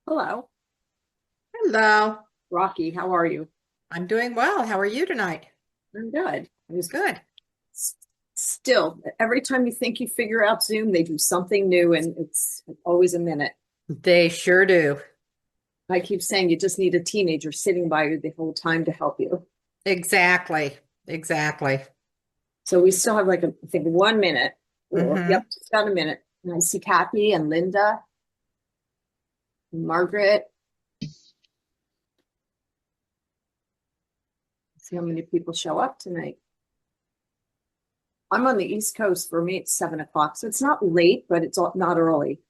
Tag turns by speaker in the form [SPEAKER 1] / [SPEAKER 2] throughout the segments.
[SPEAKER 1] Hello,
[SPEAKER 2] Hello.
[SPEAKER 1] Rocky. How are you?
[SPEAKER 2] I'm doing well. How are you tonight?
[SPEAKER 1] I'm good.
[SPEAKER 2] Good.
[SPEAKER 1] S- Still, every time you think you figure out Zoom, they do something new and it's always a minute.
[SPEAKER 2] They sure do.
[SPEAKER 1] I keep saying you just need a teenager sitting by you the whole time to help you.
[SPEAKER 2] Exactly. Exactly.
[SPEAKER 1] So we still have I think 1 minute or,
[SPEAKER 2] Hmm.
[SPEAKER 1] yep, just about a minute. And I see Kathy and Linda and Margaret. See how many people show up tonight. I'm on the East Coast. For me, it's 7 o'clock. So it's not late, but not early.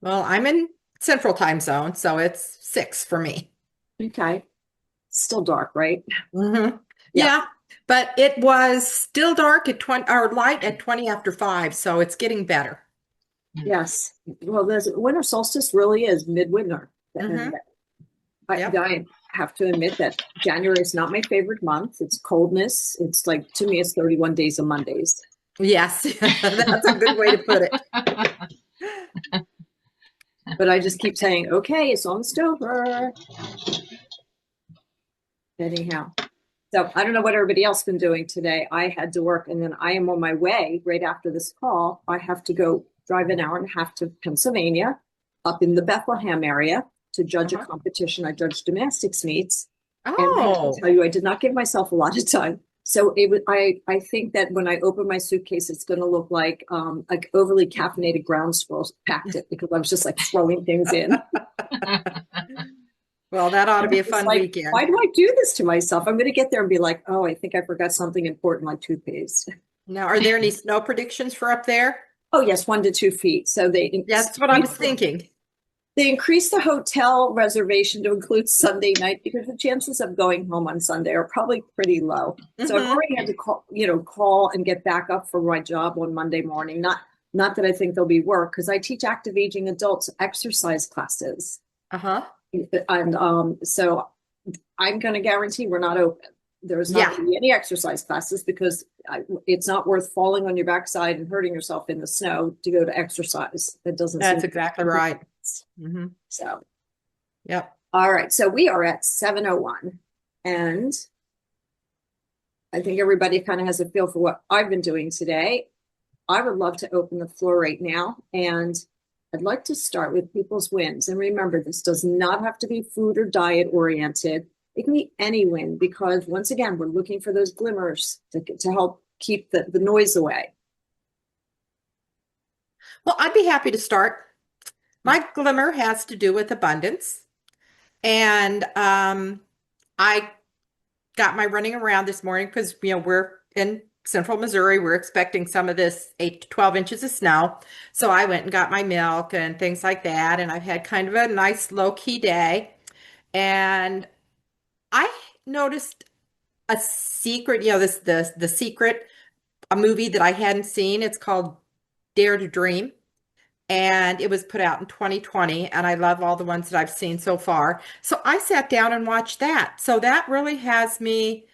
[SPEAKER 2] Well, I'm in Central Time Zone, so it's 6 for me.
[SPEAKER 1] Okay. Still dark, right?
[SPEAKER 2] Hmm.
[SPEAKER 1] Yeah.
[SPEAKER 2] Yeah, but it was still dark at 20 or light at 20 after 5, so it's getting better.
[SPEAKER 1] Yes. Well, the winter solstice really is midwinter. And
[SPEAKER 2] Hmm. Yep.
[SPEAKER 1] I have to admit that January is not my favorite month. It's coldness. It's like, to me, it's 31 days of Mondays.
[SPEAKER 2] Yes, that's a good way to put it.
[SPEAKER 1] But I just keep saying, okay, it's almost over. Anyhow. So I don't know what everybody else been doing today. I had to work and then I am on my way right after this call. I have to go drive an hour and a half to Pennsylvania, up in the Bethlehem area to judge a
[SPEAKER 2] Uh-huh.
[SPEAKER 1] competition. I judge gymnastics meets. And I have to
[SPEAKER 2] Oh,
[SPEAKER 1] tell you, I did not give myself a lot of time. So I think that when I open my suitcase, it's going to look like overly caffeinated ground squirrels packed it because I was just like throwing things in.
[SPEAKER 2] well, that ought to
[SPEAKER 1] And
[SPEAKER 2] be a
[SPEAKER 1] it's
[SPEAKER 2] fun
[SPEAKER 1] like, why
[SPEAKER 2] weekend.
[SPEAKER 1] do I do this to myself? I'm going to get there and be like, oh, I think I forgot something important like toothpaste.
[SPEAKER 2] Now, are there any snow predictions for up there?
[SPEAKER 1] Oh, yes, 1 to 2 feet. So
[SPEAKER 2] Yeah, that's what I was thinking.
[SPEAKER 1] they increased the hotel reservation to include Sunday night because the chances of going home on Sunday are probably pretty low. So I've
[SPEAKER 2] Hmm.
[SPEAKER 1] already had to call and get back up for my job on Monday morning. Not that I think there'll be work because I teach active aging adults exercise classes.
[SPEAKER 2] Uh-huh.
[SPEAKER 1] And so I'm going to guarantee we're not open. There's not
[SPEAKER 2] Yeah,
[SPEAKER 1] going to be any exercise classes because it's not worth falling on your backside and hurting yourself in the snow to go to exercise. That doesn't seem
[SPEAKER 2] that's
[SPEAKER 1] to
[SPEAKER 2] exactly
[SPEAKER 1] be
[SPEAKER 2] right. Hmm.
[SPEAKER 1] so.
[SPEAKER 2] Yep.
[SPEAKER 1] All right, so we are at 7:01, and I think everybody kind of has a feel for what I've been doing today. I would love to open the floor right now, and I'd like to start with people's wins. And remember, this does not have to be food or diet oriented. It can be any win because once again, we're looking for those glimmers to help keep the noise away.
[SPEAKER 2] Well, I'd be happy to start. My glimmer has to do with abundance. And I got my running around this morning because, we're in central Missouri. We're expecting some of this 8 to 12 inches of snow. So I went and got my milk and things like that. And I've had kind of a nice low key day. And I noticed a secret, the secret, a movie that I hadn't seen. It's called Dare to Dream. And it was put out in 2020. And I love all the ones that I've seen so far. So I sat down and watched that. So that really has me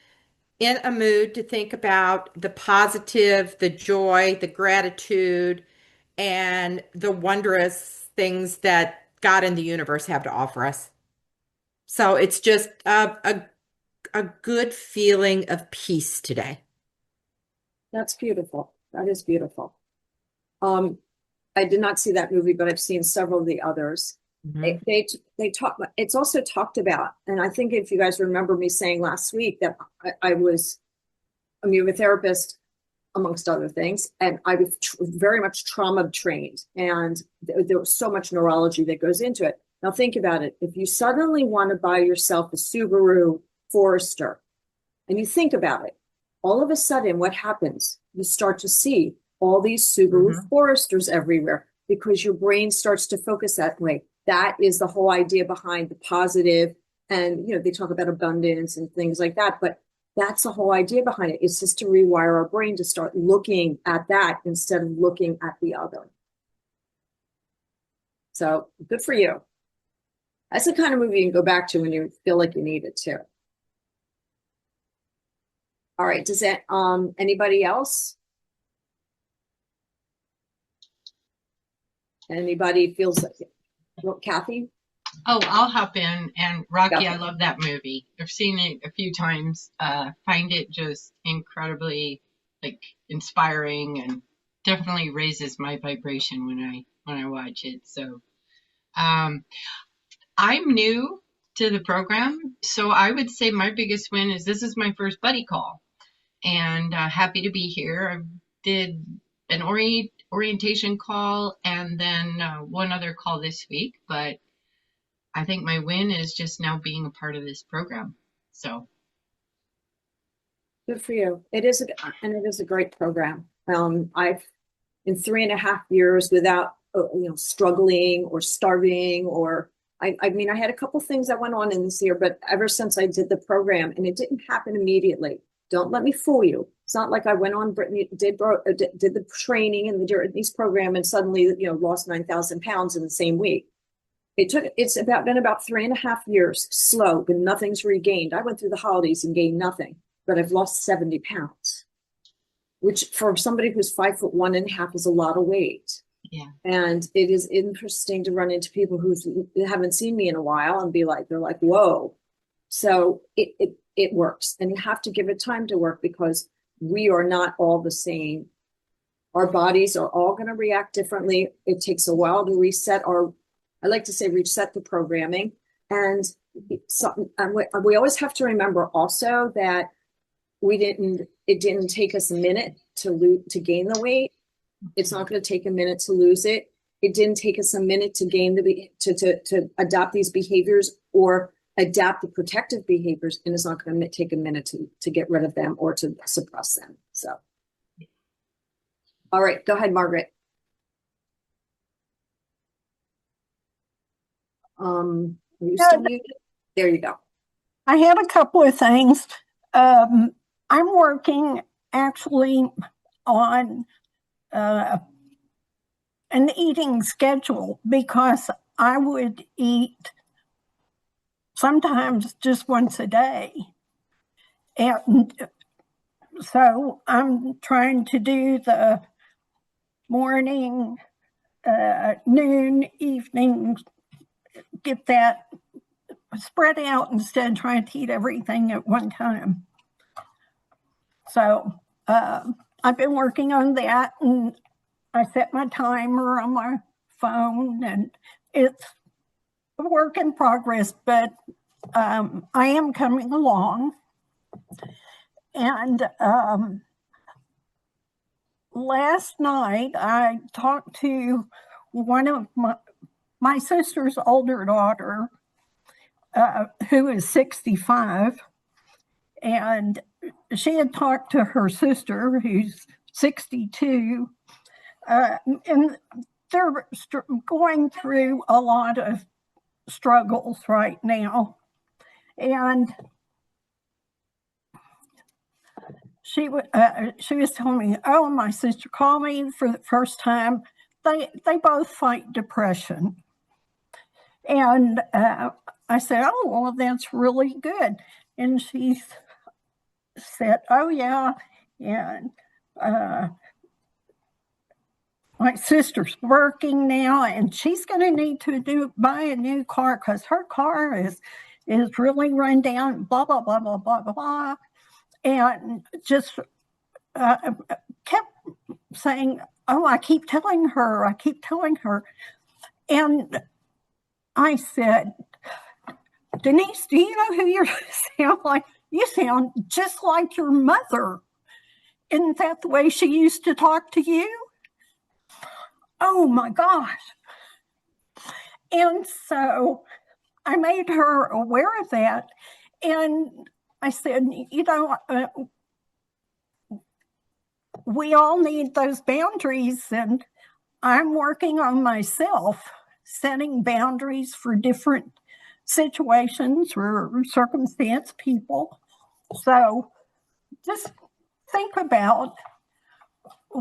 [SPEAKER 2] in a mood to think about the positive, the joy, the gratitude, and the wondrous things that God and the universe have to offer us. So it's just a good feeling of peace today.
[SPEAKER 1] That's beautiful. That is beautiful. Um, I did not see that movie, but I've seen several of the others.
[SPEAKER 2] Hmm.
[SPEAKER 1] They talk. It's also talked about, and I think if you guys remember me saying last week that I was a therapist amongst other things, and I was very much trauma trained, and there was so much neurology that goes into it. Now think about it: if you suddenly want to buy yourself a Subaru Forester, and you think about it, all of a sudden, what happens? You start to see all these Subaru
[SPEAKER 2] Hmm.
[SPEAKER 1] Foresters everywhere because your brain starts to focus that way. That is the whole idea behind the positive, and they talk about abundance and things like that, but that's the whole idea behind it. It's just to rewire our brain to start looking at that instead of looking at the other. So good for you. That's the kind of movie you can go back to when you feel like you need it too. All right. Does that anybody else? Anybody feels like Well, Kathy?
[SPEAKER 3] Oh, I'll hop in. And Rocky,
[SPEAKER 1] Yeah.
[SPEAKER 3] I love that movie. I've seen it a few times. Find it just incredibly like inspiring and definitely raises my vibration when I watch it. So um, I'm new to the program, so I would say my biggest win is this is my first buddy call, and happy to be here. I did an orientation call and then one other call this week, but I think my win is just now being a part of this program. So
[SPEAKER 1] Good for you. It is, and it is a great program. I've in 3.5 years without, struggling or starving or I mean, I had a couple things that went on in this year, but ever since I did the program, and it didn't happen immediately. Don't let me fool you. It's not like I went on Brittany, did the training and the these program and suddenly, lost 9,000 pounds in the same week. It's been about 3.5 years slow, but nothing's regained. I went through the holidays and gained nothing, but I've lost 70 pounds, which for somebody who's 5'1.5" is a lot of weight.
[SPEAKER 3] yeah,
[SPEAKER 1] And it is interesting to run into people who haven't seen me in a while and be like, they're like, whoa. So it works, and you have to give it time to work because we are not all the same. Our bodies are all going to react differently. It takes a while to reset I like to say reset the programming. And we always have to remember also that it didn't take us a minute to gain the weight. It's not going to take a minute to lose it. It didn't take us a minute to to adopt these behaviors or adapt the protective behaviors, and it's not going to take a minute to get rid of them or to suppress them. So, all right, go ahead, Margaret. Are you still muted? There you go.
[SPEAKER 4] I had a couple of things. I'm working actually on an eating schedule because I would eat sometimes just once a day. And so I'm trying to do the morning, noon, evening, get that spread out instead of trying to eat everything at one time. So I've been working on that, and I set my timer on my phone, and it's a work in progress, but I am coming along. And last night I talked to one of my sister's older daughter, who is 65, and she had talked to her sister who's 62, and they're going through a lot of struggles right now. And she was telling me, oh, my sister called me for the first time. They both fight depression. And I said, oh, well, that's really good. And she said, oh, yeah. And my sister's working now, and she's going to need to buy a new car because her car is really run down, blah, blah, blah, blah, blah, blah. And just kept saying, oh, I keep telling her. And I said, Denise, do you know who you sound like? You sound just like your mother. Isn't that the way she used to talk to you? Oh my gosh. And so I made her aware of that. And I said, we all need those boundaries. And I'm working on myself, setting boundaries for different situations or circumstance people. So just think about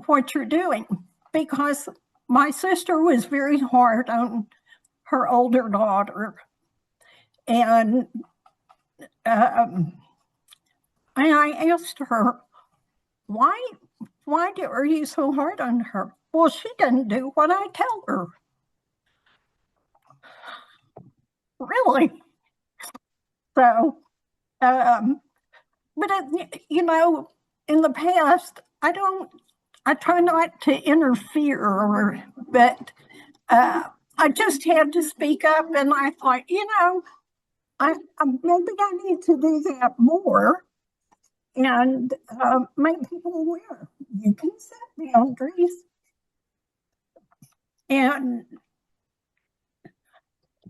[SPEAKER 4] what you're doing, because my sister was very hard on her older daughter. And I asked her, why are you so hard on her? Well, she doesn't do what I tell her. really. So, but in the past, I try not to interfere, but I just had to speak up, and I thought, maybe I need to do that more and make people aware. You can set boundaries, and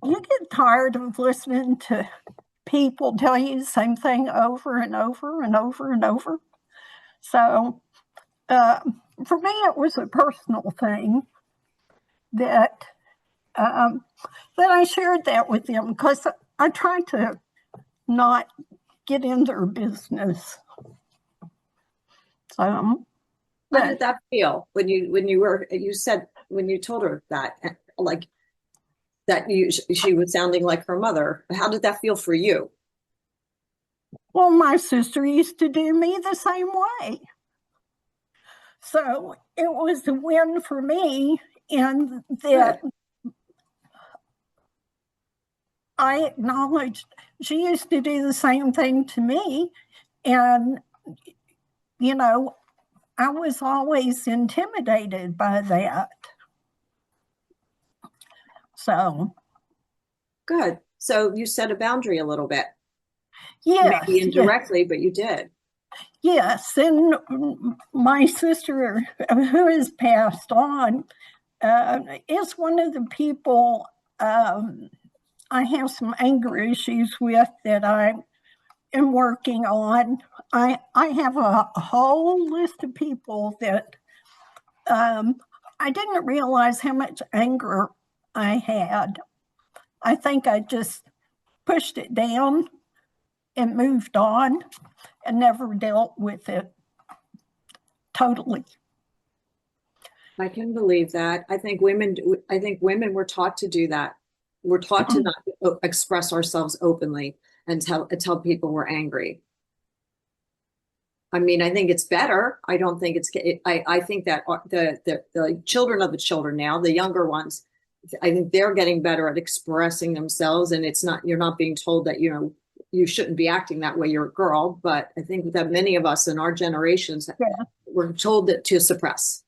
[SPEAKER 4] you get tired of listening to people tell you the same thing over and over and over and over. So for me, it was a personal thing that I shared that with them because I try to not get in their business. So,
[SPEAKER 1] How did that feel when you said, when you told her that, like, that she was sounding like her mother? How did that feel for you?
[SPEAKER 4] well, my sister used to do me the same way. So it was a win for me in that I acknowledged she used to do the same thing to me. And, I was always intimidated by that. So,
[SPEAKER 1] Good. So you set a boundary a little bit,
[SPEAKER 4] yes,
[SPEAKER 1] maybe indirectly, but you did.
[SPEAKER 4] yes. And my sister, who has passed on, is one of the people I have some anger issues with that I am working on. I have a whole list of people that I didn't realize how much anger I had. I think I just pushed it down and moved on and never dealt with it totally.
[SPEAKER 1] I can believe that. I think women were taught to do that. We're taught to not express ourselves openly and tell people we're angry. I mean, I think it's better. I don't think I think that the children of the children now, the younger ones, I think they're getting better at expressing themselves, and you're not being told that, you shouldn't be acting that way. You're a girl. But I think that many of us in our generations were told that to suppress.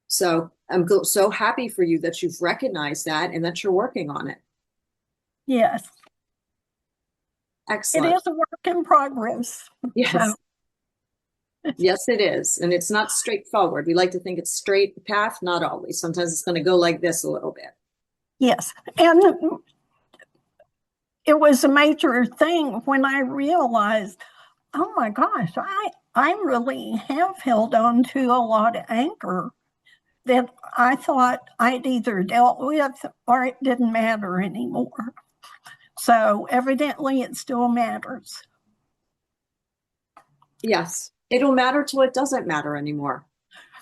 [SPEAKER 1] So I'm so happy for you that you've recognized that and that you're working on it.
[SPEAKER 4] Yes.
[SPEAKER 1] Excellent.
[SPEAKER 4] It is a work in progress.
[SPEAKER 1] Yes.
[SPEAKER 4] So.
[SPEAKER 1] Yes, it is. And it's not straightforward. We like to think it's straight path, not always. Sometimes it's going to go like this a little bit.
[SPEAKER 4] Yes. And it was a major thing when I realized, oh my gosh, I really have held on to a lot of anger that I thought I'd either dealt with or it didn't matter anymore. So evidently it still matters.
[SPEAKER 1] Yes. It'll matter till it doesn't matter anymore,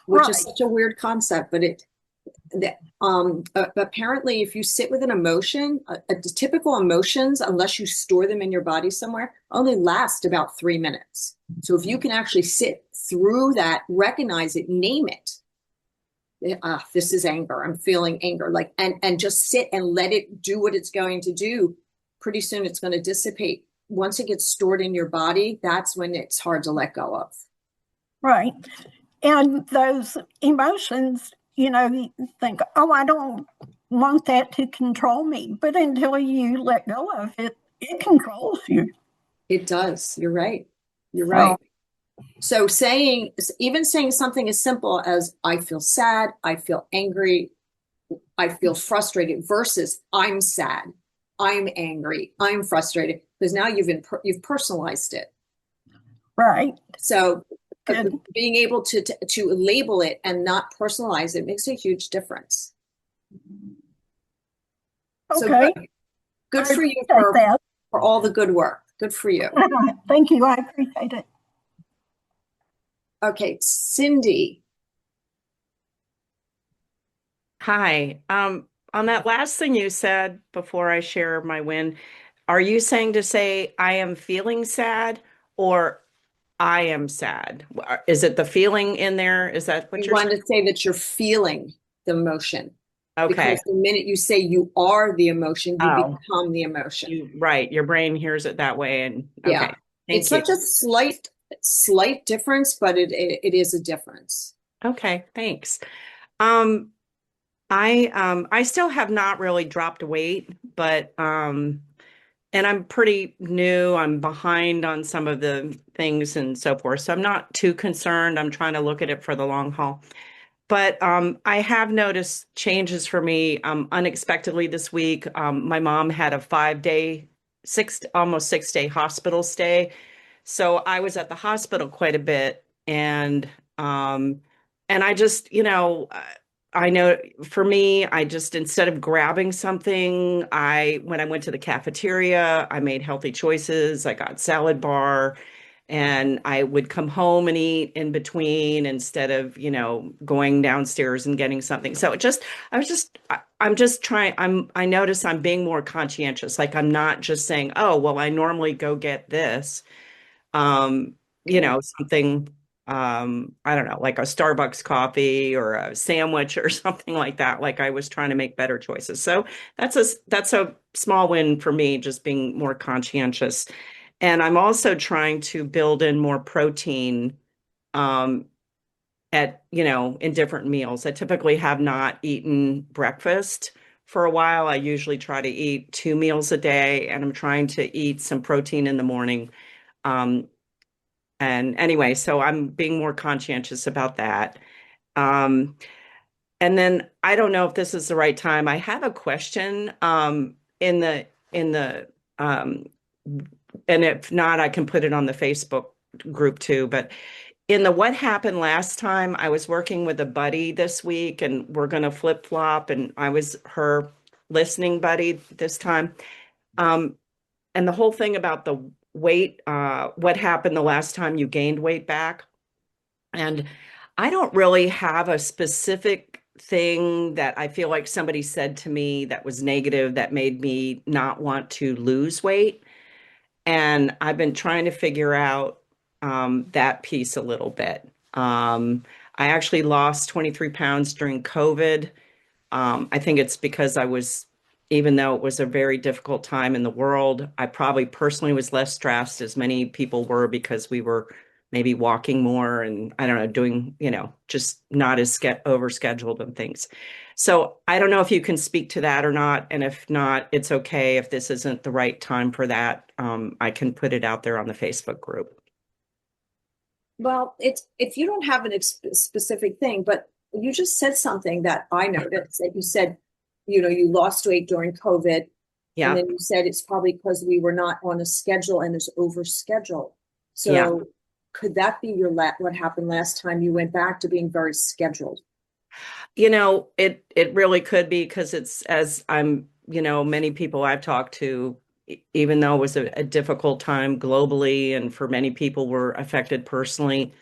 [SPEAKER 1] which is such a weird concept, but apparently if you sit with an emotion, typical emotions, unless you store them in your body somewhere, only last about 3 minutes. So if you can actually sit through that, recognize it, name it. This is anger. I'm feeling anger. And just sit and let it do what it's going to do. Pretty soon it's going to dissipate. Once it gets stored in your body, that's when it's hard to let go of.
[SPEAKER 4] Right. And those emotions, you think, oh, I don't want that to control me. But until you let go of it, it controls you.
[SPEAKER 1] It does. You're right. You're right. So even saying something as simple as I feel sad, I feel angry, I feel frustrated versus I'm sad, I'm angry, I'm frustrated, because now you've personalized it.
[SPEAKER 4] Right.
[SPEAKER 1] So being able to label it and not personalize it makes a huge difference.
[SPEAKER 4] Okay.
[SPEAKER 1] So good for you for all the good work. Good for you.
[SPEAKER 4] Thank you. I appreciate it.
[SPEAKER 1] Okay, Cindy.
[SPEAKER 5] Hi. On that last thing you said before I share my win, are you saying to say I am feeling sad or I am sad? Is it the feeling in there? Is that what you're saying?
[SPEAKER 1] You want to say that you're feeling the emotion.
[SPEAKER 5] Okay.
[SPEAKER 1] Because the minute you say you are the emotion, you
[SPEAKER 5] Oh,
[SPEAKER 1] become the emotion.
[SPEAKER 5] right. Your brain hears it that way. And
[SPEAKER 1] Yeah.
[SPEAKER 5] okay.
[SPEAKER 1] It's
[SPEAKER 5] Thank you.
[SPEAKER 1] such a slight difference, but it is a difference.
[SPEAKER 5] Okay. Thanks. I still have not really dropped weight, but and I'm pretty new. I'm behind on some of the things and so forth. So I'm not too concerned. I'm trying to look at it for the long haul. But I have noticed changes for me unexpectedly this week. My mom had a 5 day, almost 6 day hospital stay. So I was at the hospital quite a bit, um, and I just, I know for me, I just instead of grabbing something, when I went to the cafeteria, I made healthy choices. I got salad bar, and I would come home and eat in between instead of, going downstairs and getting something. So I'm just trying, I notice I'm being more conscientious. Like I'm not just saying, oh, well, I normally go get this um,
[SPEAKER 1] Yeah.
[SPEAKER 5] something, I don't know, like a Starbucks coffee or a sandwich or something like that. Like I was trying to make better choices. So that's a small win for me, just being more conscientious. And I'm also trying to build in more protein, um, in different meals. I typically have not eaten breakfast for a while. I usually try to eat 2 meals a day, and I'm trying to eat some protein in the morning. Um, and anyway, so I'm being more conscientious about that. Um, and then I don't know if this is the right time. I have a question in the um, and if not, I can put it on the Facebook group too. But in the what happened last time, I was working with a buddy this week, and we're going to flip flop, and I was her listening buddy this time. Um, and the whole thing about the weight, what happened the last time you gained weight back. And I don't really have a specific thing that I feel like somebody said to me that was negative that made me not want to lose weight. And I've been trying to figure out that piece a little bit. I actually lost 23 pounds during COVID. I think it's because even though it was a very difficult time in the world, I probably personally was less stressed as many people were because we were maybe walking more and I don't know, doing, just not as over scheduled and things. So I don't know if you can speak to that or not. And if not, it's okay if this isn't the right time for that. I can put it out there on the Facebook group.
[SPEAKER 1] Well, it's if you don't have specific thing, but you just said something that I noticed that you said, you lost weight during COVID, and
[SPEAKER 5] Yeah.
[SPEAKER 1] then you said it's probably because we were not on a schedule and it's over schedule.
[SPEAKER 5] Yeah.
[SPEAKER 1] So could that be what happened last time you went back to being very scheduled?
[SPEAKER 5] It really could be because it's as many people I've talked to, even though it was a difficult time globally and for many people were affected personally,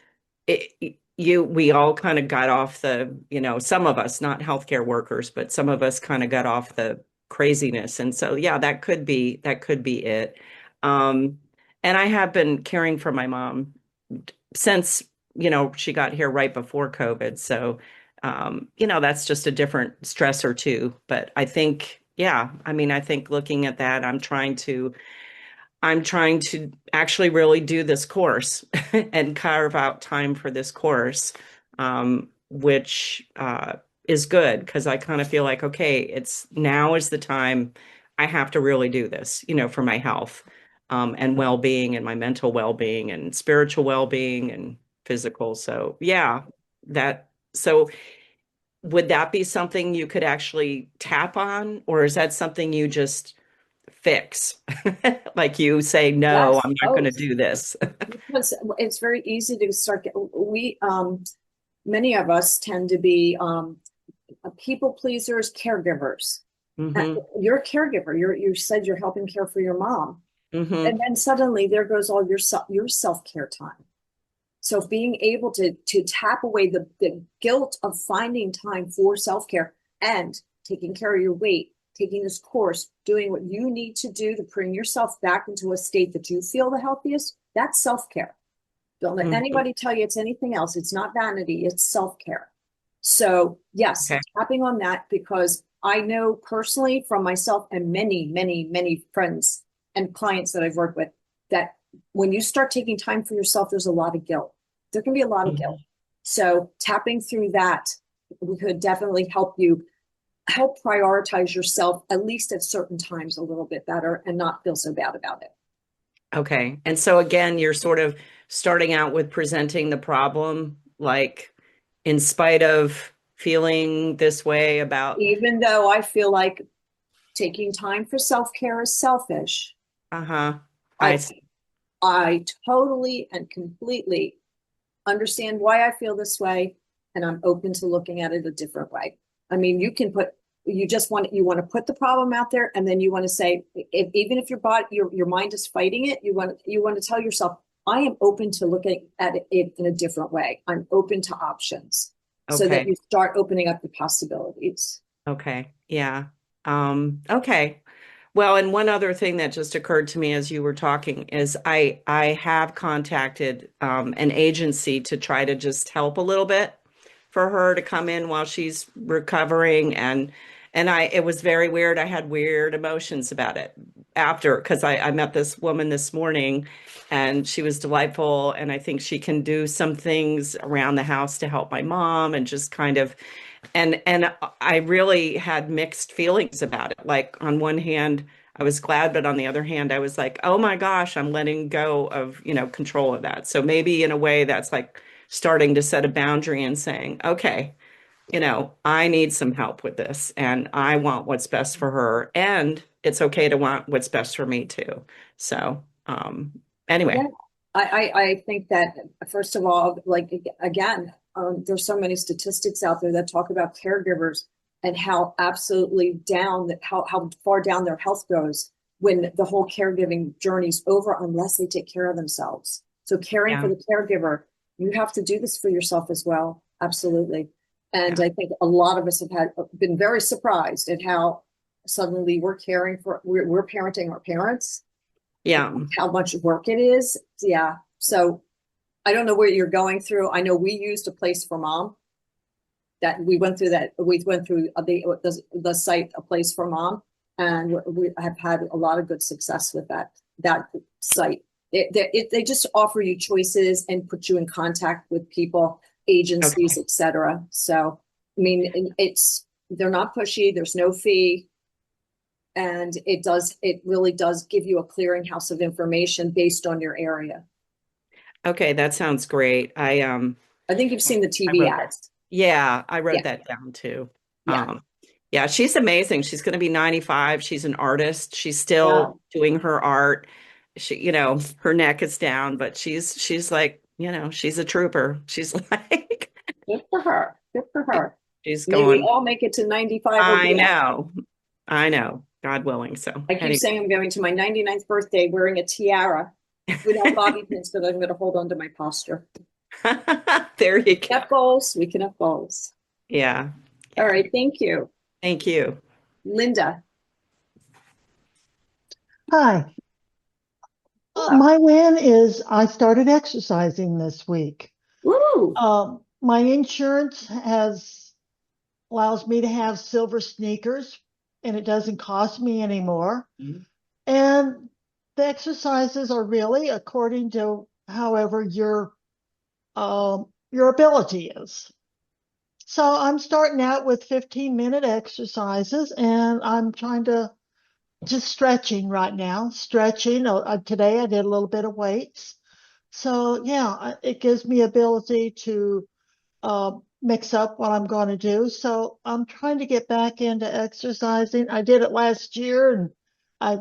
[SPEAKER 5] we all kind of got off some of us, not healthcare workers, but some of us kind of got off the craziness. And so, yeah, that could be it. Um, and I have been caring for my mom since, she got here right before COVID. So, that's just a different stressor too. But I think, yeah, I mean, I think looking at that, I'm trying to actually really do this course and carve out time for this course, which is good because I kind of feel like, okay, now is the time I have to really do this, for my health, and well-being and my mental well-being and spiritual well-being and physical. So yeah, so would that be something you could actually tap on, or is that something you just fix? Like you say, no,
[SPEAKER 1] That's
[SPEAKER 5] I'm not going to
[SPEAKER 1] both.
[SPEAKER 5] do this.
[SPEAKER 1] Because it's very easy to start. Many of us tend to be people pleasers, caregivers.
[SPEAKER 5] Hmm.
[SPEAKER 1] You're a caregiver. You said you're helping care for your mom,
[SPEAKER 5] Hmm.
[SPEAKER 1] and then suddenly there goes all your self-care time. So being able to tap away the guilt of finding time for self-care and taking care of your weight, taking this course, doing what you need to do to bring yourself back into a state that you feel the healthiest, that's self-care. Don't let
[SPEAKER 5] Hmm.
[SPEAKER 1] anybody tell you it's anything else. It's not vanity, it's self-care. So yes,
[SPEAKER 5] Okay.
[SPEAKER 1] tapping on that, because I know personally from myself and many, many, many friends and clients that I've worked with, that when you start taking time for yourself, there's a lot of guilt. There can be a lot of guilt. So tapping through that could definitely help prioritize yourself, at least at certain times, a little bit better and not feel so bad about it.
[SPEAKER 5] Okay. And so again, you're sort of starting out with presenting the problem, like in spite of feeling this way about,
[SPEAKER 1] Even though I feel like taking time for self-care is selfish,
[SPEAKER 5] uh-huh. I
[SPEAKER 1] I
[SPEAKER 5] see.
[SPEAKER 1] I totally and completely understand why I feel this way, and I'm open to looking at it a different way. I mean, you want to put the problem out there, and then you want to say, even if your mind is fighting it, you want to tell yourself, I am open to looking at it in a different way. I'm open to options, so that
[SPEAKER 5] Okay.
[SPEAKER 1] you start opening up the possibilities.
[SPEAKER 5] Okay. Yeah. Okay. Well, and one other thing that just occurred to me as you were talking is I have contacted an agency to try to just help a little bit for her to come in while she's recovering, and it was very weird. I had weird emotions about it after, because I met this woman this morning and she was delightful, and I think she can do some things around the house to help my mom and just kind of, and I really had mixed feelings about it. Like on one hand, I was glad, but on the other hand, I was like, oh my gosh, I'm letting go of, control of that. So maybe in a way that's like starting to set a boundary and saying, okay, I need some help with this and I want what's best for her. And it's okay to want what's best for me too. So,
[SPEAKER 1] Yeah,
[SPEAKER 5] anyway,
[SPEAKER 1] I think that, first of all, like, again, there's so many statistics out there that talk about caregivers and how absolutely how far down their health goes when the whole caregiving journey's over, unless they take care of themselves. So caring for
[SPEAKER 5] yeah,
[SPEAKER 1] the caregiver, you have to do this for yourself as well. Absolutely. And
[SPEAKER 5] yeah,
[SPEAKER 1] I think a lot of us have been very surprised at how suddenly we're parenting our parents,
[SPEAKER 5] yeah.
[SPEAKER 1] how much work it is. Yeah. So I don't know what you're going through. I know we used a place for mom, that we went through the site, a place for mom, and we have had a lot of good success with that site. They just offer you choices and put you in contact with people, agencies,
[SPEAKER 5] Okay.
[SPEAKER 1] etc. So I mean, they're not pushy. There's no fee. And it really does give you a clearinghouse of information based on your area.
[SPEAKER 5] Okay, that sounds great.
[SPEAKER 1] I think you've seen the
[SPEAKER 5] I
[SPEAKER 1] TV
[SPEAKER 5] wrote that.
[SPEAKER 1] ads.
[SPEAKER 5] Yeah, I
[SPEAKER 1] Yeah,
[SPEAKER 5] wrote that down too.
[SPEAKER 1] yeah.
[SPEAKER 5] Yeah, she's amazing. She's going to be 95. She's an artist. She's still
[SPEAKER 1] Wow.
[SPEAKER 5] doing her art. Her neck is down, but she's like, she's a trooper. She's like,
[SPEAKER 1] Good for her. Good for her.
[SPEAKER 5] she's
[SPEAKER 1] May we
[SPEAKER 5] going,
[SPEAKER 1] all make it to 95 or
[SPEAKER 5] I
[SPEAKER 1] beyond.
[SPEAKER 5] know. I know. God willing. So
[SPEAKER 1] I keep
[SPEAKER 5] anyway.
[SPEAKER 1] saying I'm going to my 99th birthday wearing a tiara without bobby pins, because I'm going to hold on to my posture.
[SPEAKER 5] There you go.
[SPEAKER 1] Have goals. We can have goals.
[SPEAKER 5] Yeah.
[SPEAKER 1] All
[SPEAKER 5] Yeah.
[SPEAKER 1] right. Thank you.
[SPEAKER 5] Thank you.
[SPEAKER 1] Linda.
[SPEAKER 6] Hi.
[SPEAKER 1] Hello.
[SPEAKER 6] My win is I started exercising this week.
[SPEAKER 1] Woo.
[SPEAKER 6] My insurance allows me to have silver sneakers, and it doesn't cost me anymore.
[SPEAKER 5] Mhm.
[SPEAKER 6] And the exercises are really according to however your ability is. So I'm starting out with 15-minute exercises, and I'm trying to just stretching right now. Stretching. Today I did a little bit of weights. So yeah, it gives me ability to mix up what I'm going to do. So I'm trying to get back into exercising. I did it last year, and I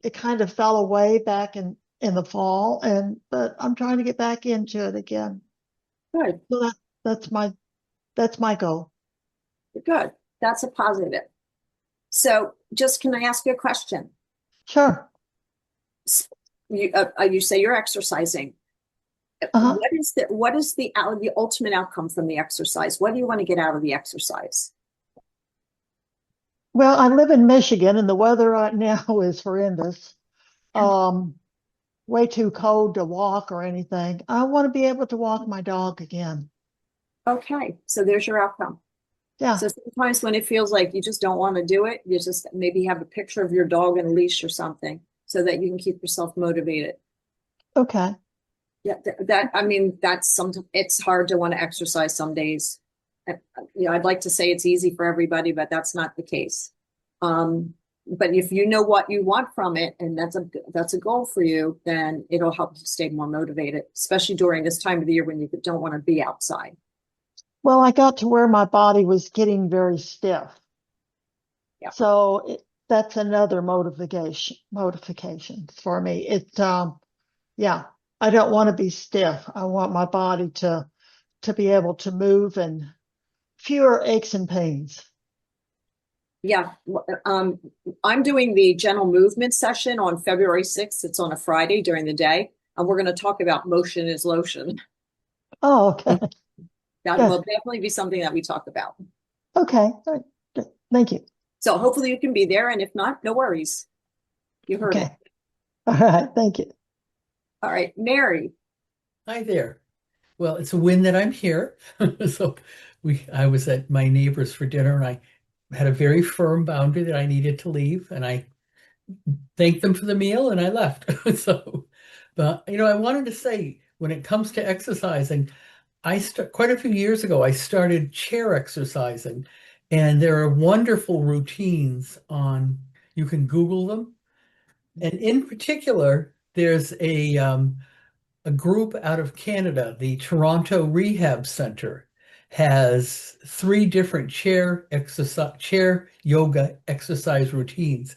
[SPEAKER 6] it kind of fell away back in the fall, but I'm trying to get back into it again.
[SPEAKER 1] Good.
[SPEAKER 6] So that's my goal.
[SPEAKER 1] Good. That's a positive. So just, can I ask you a question?
[SPEAKER 6] Sure.
[SPEAKER 1] You say you're exercising.
[SPEAKER 6] Uh-huh.
[SPEAKER 1] What is the ultimate outcome from the exercise? What do you want to get out of the exercise?
[SPEAKER 6] Well, I live in Michigan, and the weather right now is horrendous. Way too cold to walk or anything. I want to be able to walk my dog again.
[SPEAKER 1] Okay, so there's your outcome.
[SPEAKER 6] Yeah.
[SPEAKER 1] So sometimes when it feels like you just don't want to do it, you just maybe have a picture of your dog and a leash or something so that you can keep yourself motivated.
[SPEAKER 6] Okay.
[SPEAKER 1] Yeah, that I mean, that's something. It's hard to want to exercise some days. You know, I'd like to say it's easy for everybody, but that's not the case. But if you know what you want from it, and that's a goal for you, then it'll help you stay more motivated, especially during this time of the year when you don't want to be outside.
[SPEAKER 6] Well, I got to where my body was getting very stiff.
[SPEAKER 1] Yeah.
[SPEAKER 6] So that's another motivation for me. Yeah, I don't want to be stiff. I want my body to be able to move and fewer aches and pains.
[SPEAKER 1] Yeah, I'm doing the gentle movement session on February 6th. It's on a Friday during the day, and we're going to talk about motion is lotion.
[SPEAKER 6] Oh, okay.
[SPEAKER 1] That
[SPEAKER 6] Good.
[SPEAKER 1] will definitely be something that we talk about.
[SPEAKER 6] Okay. All right. Good. Thank you.
[SPEAKER 1] So hopefully you can be there, and if not, no worries. You heard
[SPEAKER 6] Okay.
[SPEAKER 1] it.
[SPEAKER 6] All right. Thank you.
[SPEAKER 1] All right, Mary.
[SPEAKER 7] Hi there. Well, it's a win that I'm here. So I was at my neighbor's for dinner and I had a very firm boundary that I needed to leave and I thanked them for the meal and I left. So, but I wanted to say when it comes to exercising, quite a few years ago, I started chair exercising and there are wonderful routines you can Google them. And in particular, there's a group out of Canada, the Toronto Rehab Center, has 3 different chair yoga exercise routines.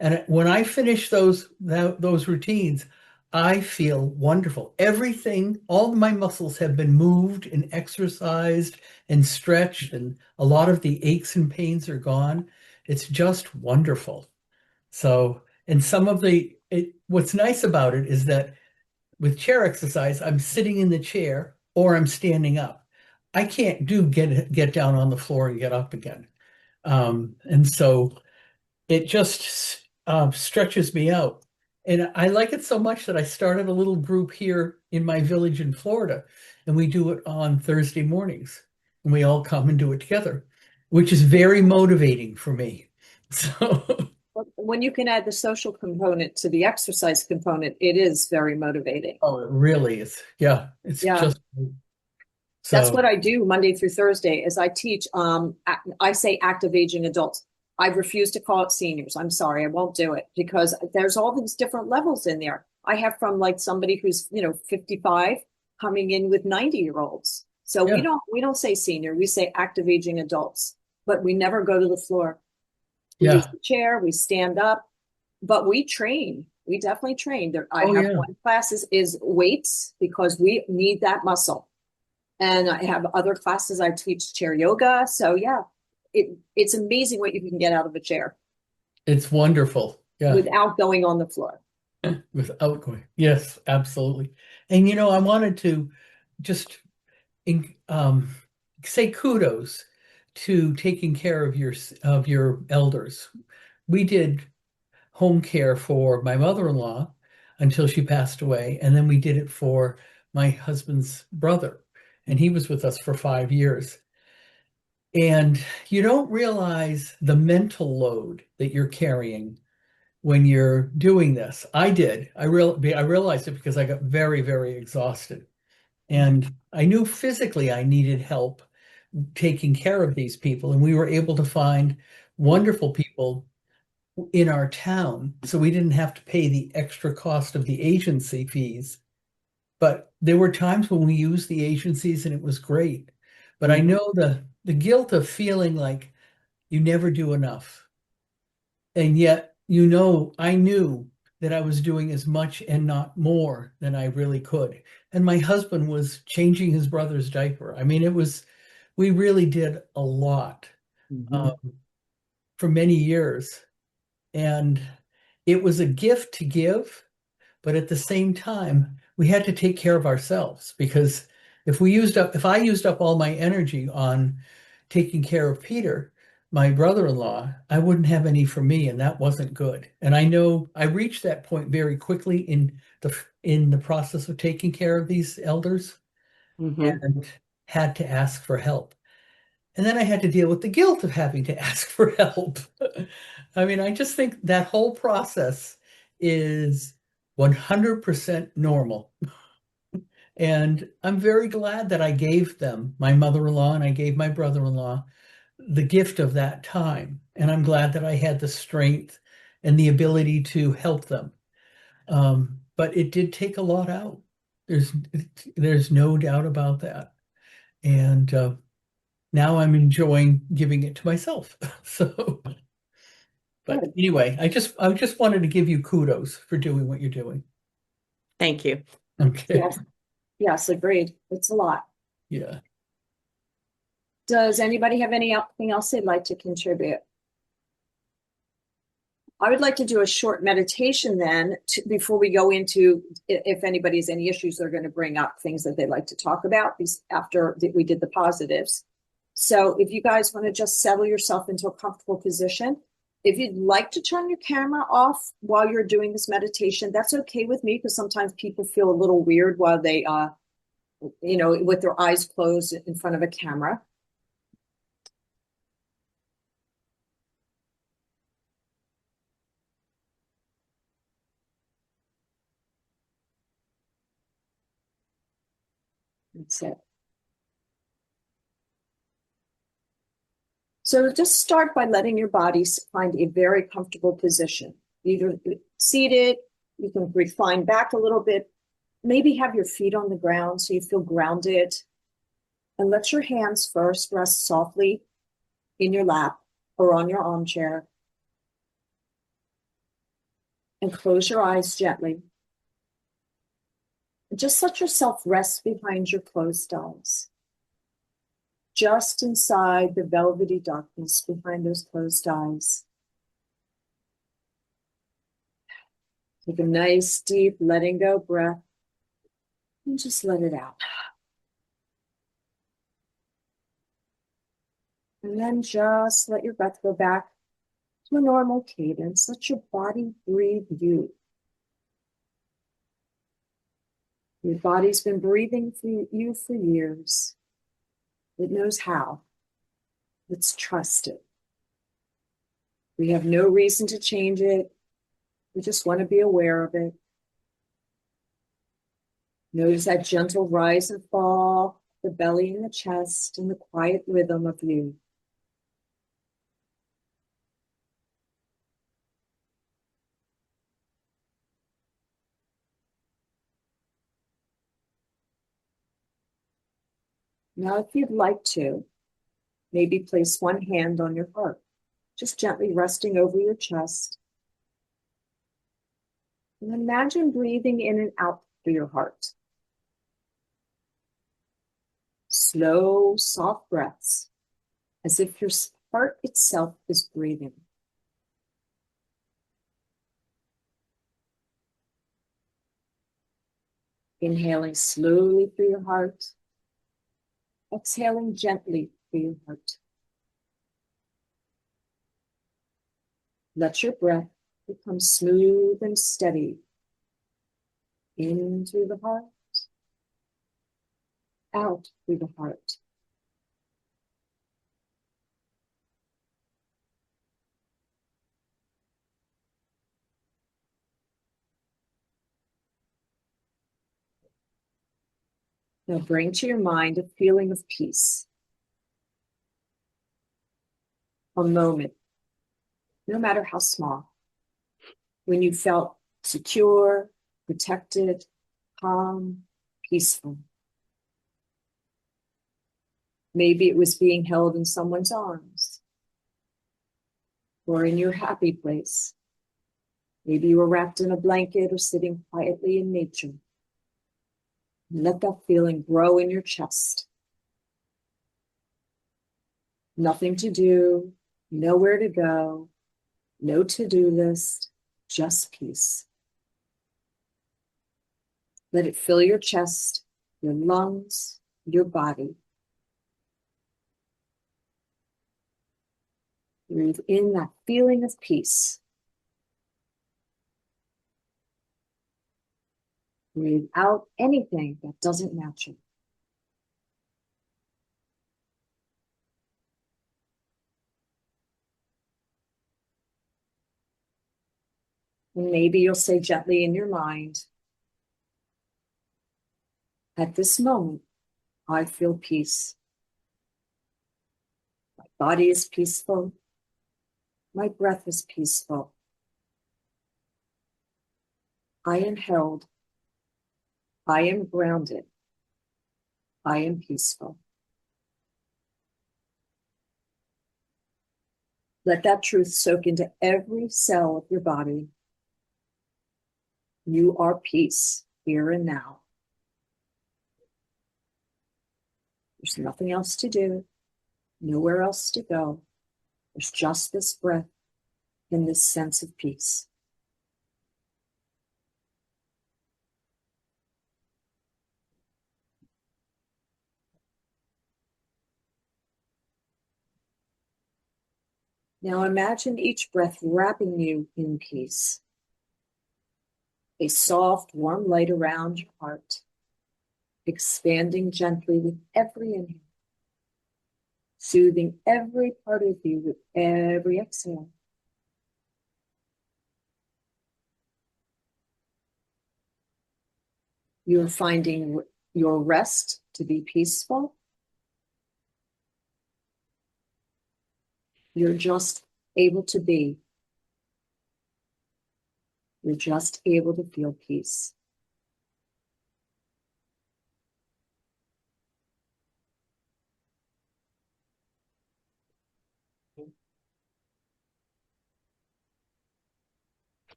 [SPEAKER 7] And when I finish those routines, I feel wonderful. All of my muscles have been moved and exercised and stretched, and a lot of the aches and pains are gone. It's just wonderful. So, and what's nice about it is that with chair exercise, I'm sitting in the chair or I'm standing up. I can't get down on the floor and get up again. And so it just stretches me out. And I like it so much that I started a little group here in my village in Florida, and we do it on Thursday mornings. And we all come and do it together, which is very motivating for me. So
[SPEAKER 1] When you can add the social component to the exercise component, it is very motivating.
[SPEAKER 7] oh, it really is. Yeah, it's
[SPEAKER 1] Yeah.
[SPEAKER 7] just
[SPEAKER 1] That's
[SPEAKER 7] so.
[SPEAKER 1] what I do Monday through Thursday is I teach, I say active aging adults. I refuse to call it seniors. I'm sorry, I won't do it because there's all these different levels in there. I have from like somebody who's, 55 coming in with 90-year-olds. So
[SPEAKER 7] Yeah.
[SPEAKER 1] we don't say senior, we say active aging adults, but we never go to the floor. We
[SPEAKER 7] Yeah.
[SPEAKER 1] use the chair, we stand up, but we train. We definitely train. I
[SPEAKER 7] Oh,
[SPEAKER 1] have
[SPEAKER 7] yeah.
[SPEAKER 1] one classes is weights because we need that muscle. And I have other classes I teach chair yoga. So yeah, it's amazing what you can get out of a chair
[SPEAKER 7] It's wonderful. Yeah.
[SPEAKER 1] without going on the floor.
[SPEAKER 7] Without going. Yes, absolutely. And I wanted to just say kudos to taking care of your elders. We did home care for my mother-in-law until she passed away, and then we did it for my husband's brother, and he was with us for 5 years. And you don't realize the mental load that you're carrying when you're doing this. I did. I realized it because I got very, very exhausted. And I knew physically I needed help taking care of these people. And we were able to find wonderful people in our town. So we didn't have to pay the extra cost of the agency fees. But there were times when we used the agencies and it was great. But I know the guilt of feeling like you never do enough. And yet, I knew that I was doing as much and not more than I really could. And my husband was changing his brother's diaper. I mean, we really did a lot for many years. And it was a gift to give, but at the same time, we had to take care of ourselves because if I used up all my energy on taking care of Peter, my brother-in-law, I wouldn't have any for me, and that wasn't good. And I know I reached that point very quickly in the process of taking care of these elders.
[SPEAKER 5] Mhm.
[SPEAKER 7] And had to ask for help. And then I had to deal with the guilt of having to ask for help. I mean, I just think that whole process is 100% normal. And I'm very glad that I gave them, my mother-in-law and I gave my brother-in-law, the gift of that time. And I'm glad that I had the strength and the ability to help them. But it did take a lot out. There's no doubt about that. And now I'm enjoying giving it to myself. So, but
[SPEAKER 1] Good.
[SPEAKER 7] anyway, I just wanted to give you kudos for doing what you're doing.
[SPEAKER 5] Thank you.
[SPEAKER 7] Okay.
[SPEAKER 1] Yes, yes, agreed. It's a lot.
[SPEAKER 7] Yeah.
[SPEAKER 1] Does anybody have anything else they'd like to contribute? I would like to do a short meditation then before we go into, if anybody has any issues, they're going to bring up things that they'd like to talk about after we did the positives. So if you guys want to just settle yourself into a comfortable position, if you'd like to turn your camera off while you're doing this meditation, that's okay with me, because sometimes people feel a little weird while they, with their eyes closed in front of a camera. That's it. So just start by letting your body find a very comfortable position. Either seated, you can recline back a little bit, maybe have your feet on the ground so you feel grounded. And let your hands first rest softly in your lap or on your armchair. And close your eyes gently. Just let yourself rest behind your closed eyes. Just inside the velvety darkness behind those closed eyes. Take a nice, deep, letting go breath and just let it out. And then just let your breath go back to a normal cadence. Let your body breathe you. Your body's been breathing for you for years. It knows how. Let's trust it. We have no reason to change it. We just want to be aware of it. Notice that gentle rise and fall, the belly and the chest, and the quiet rhythm of you. Now, if you'd like to, maybe place one hand on your heart, just gently resting over your chest. And imagine breathing in and out through your heart. Slow, soft breaths, as if your heart itself is breathing. Inhaling slowly through your heart. Exhaling gently through your heart. Let your breath become smooth and steady. In through the heart. Out through the heart. Now bring to your mind a feeling of peace. A moment, no matter how small, when you felt secure, protected, calm, peaceful. Maybe it was being held in someone's arms or in your happy place. Maybe you were wrapped in a blanket or sitting quietly in nature. Let that feeling grow in your chest. Nothing to do, nowhere to go, no to-do list, just peace. Let it fill your chest, your lungs, your body. Breathe in that feeling of peace. Breathe out anything that doesn't match you. And maybe you'll say gently in your mind, at this moment, I feel peace. My body is peaceful. My breath is peaceful. I am held. I am grounded. I am peaceful. Let that truth soak into every cell of your body. You are peace here and now. There's nothing else to do, nowhere else to go. There's just this breath and this sense of peace. Now imagine each breath wrapping you in peace. A soft, warm light around your heart, expanding gently with every inhale, soothing every part of you with every exhale. You're finding your rest to be peaceful. You're just able to be. You're just able to feel peace.